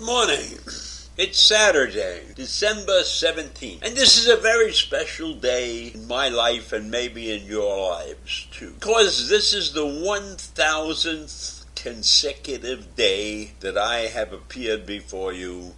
morning. It's Saturday, December 17th, and this is a very special day in my life and maybe in your lives too, because this is the 1000th consecutive day that I have appeared before you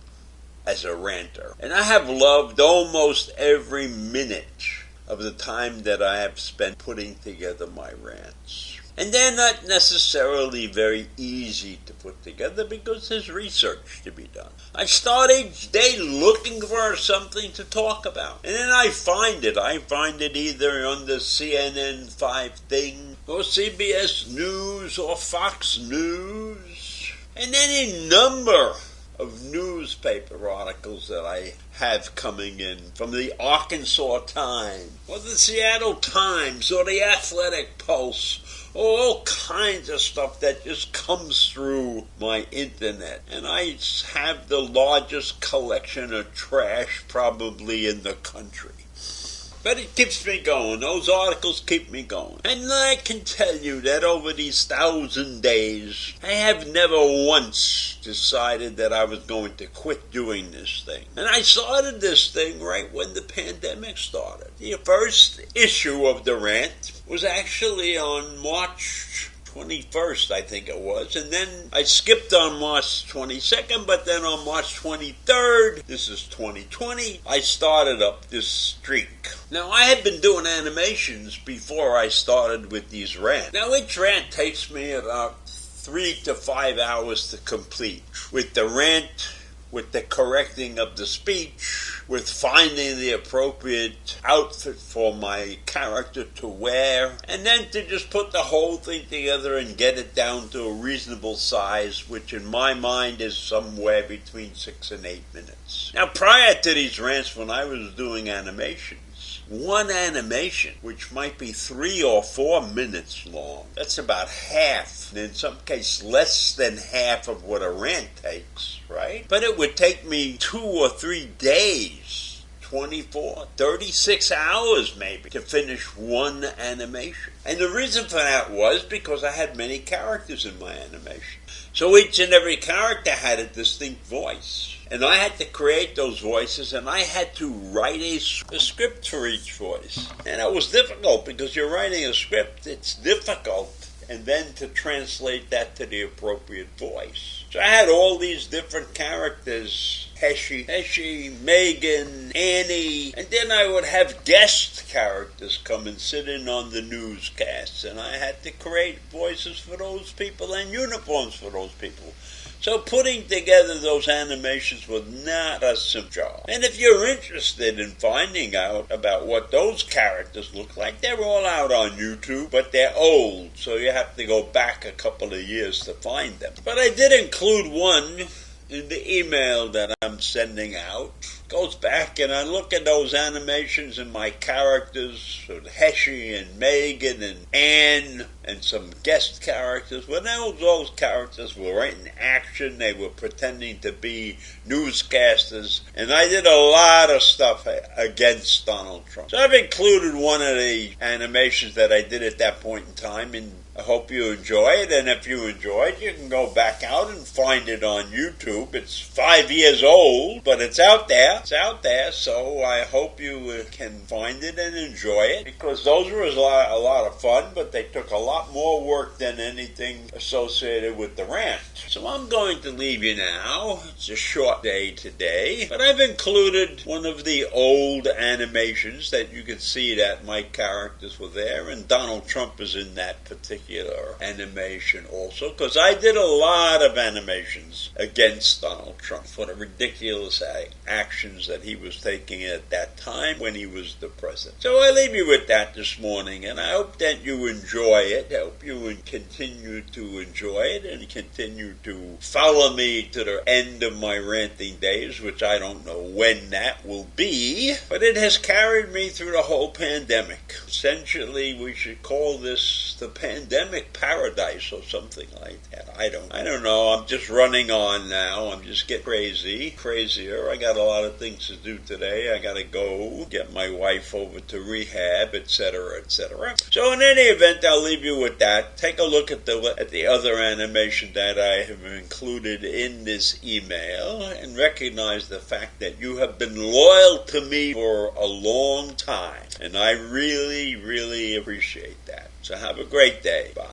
as a ranter. And I have loved almost every minute of the time that I have spent putting together my rants. And they're not necessarily very easy to put together because there's research to be done. I start each day looking for something to talk about. And then I find it. I find it either on the CNN 5 thing, or CBS News, or Fox News, and any number of newspaper articles that I have coming in from the Arkansas Times, or the Seattle Times, or the Athletic Pulse, all kinds of stuff that just comes through my internet. And I have the largest collection of trash probably in the country. But it keeps me going. Those articles keep me going. And I can tell you that over these 1,000 days, I have never once decided that I was going to quit doing this thing. And I started this thing right when the pandemic started. The first issue of the rant was actually on March 21st, I think it was, and then I skipped on March 22nd, but then on March 23rd, this is 2020, I started up this streak. Now, I had been doing animations before I started with these rants. Now, each rant takes me about 3 to 5 hours to complete, with the rant, with the correcting of the speech, with finding the appropriate outfit for my character to wear, and then to just put the whole thing together and get it down to a reasonable size, which in my mind is somewhere between 6 and 8 minutes. Now, prior to these rants, when I was doing animations, one animation, which might be 3 or 4 minutes long, that's about half, and in some cases less than half of what a rant takes, right? But it would take me 2 or 3 days, 24, 36 hours maybe, to finish one animation. And the reason for that was because I had many characters in my animation. So each and every character had a distinct voice. And I had to create those voices, and I had to write a script for each voice. And it was difficult, because you're writing a script, it's difficult, and then to translate that to the appropriate voice. So I had all these different characters, Heshy, Megan, Annie, and then I would have guest characters come and sit in on the newscasts, and I had to create voices for those people and uniforms for those people. So putting together those animations was not a simple job. And if you're interested in finding out about what those characters look like, they're all out on YouTube, but they're old, so you have to go back a couple of years to find them. But I did include one in the email that I'm sending out. Goes back, and I look at those animations and my characters, Heshy and Megan and Anne, and some guest characters. Well, those characters were right in action. They were pretending to be newscasters, and I did a lot of stuff against Donald Trump. So I've included one of the animations that I did at that point in time, and I hope you enjoy it, and if you enjoy it, you can go back out and find it on YouTube. It's 5 years old, but it's out there. It's out there, so I hope you can find it and enjoy it, because those were a lot of fun, but they took a lot more work than anything associated with the rant. So I'm going to leave you now. It's a short day today, but I've included one of the old animations that you can see that my characters were there, and Donald Trump is in that particular animation also, because I did a lot of animations against Donald Trump for the ridiculous actions that he was taking at that time when he was the president. So I leave you with that this morning, and I hope that you enjoy it. I hope you continue to enjoy it and continue to follow me to the end of my ranting days, which I don't know when that will be, but it has carried me through the whole pandemic. Essentially, we should call this the pandemic poandemic paradise or something like that. I don't know. I'm just running on now. I'm just getting crazier. I got a lot of things to do today. I got to go get my wife over to rehab, etc., etc. So in any event, I'll leave you with that. Take a look at the other animation that I have included in this email and recognize the fact that you have been loyal to me for a long time. And I really, really appreciate that. So have a great day. Bye.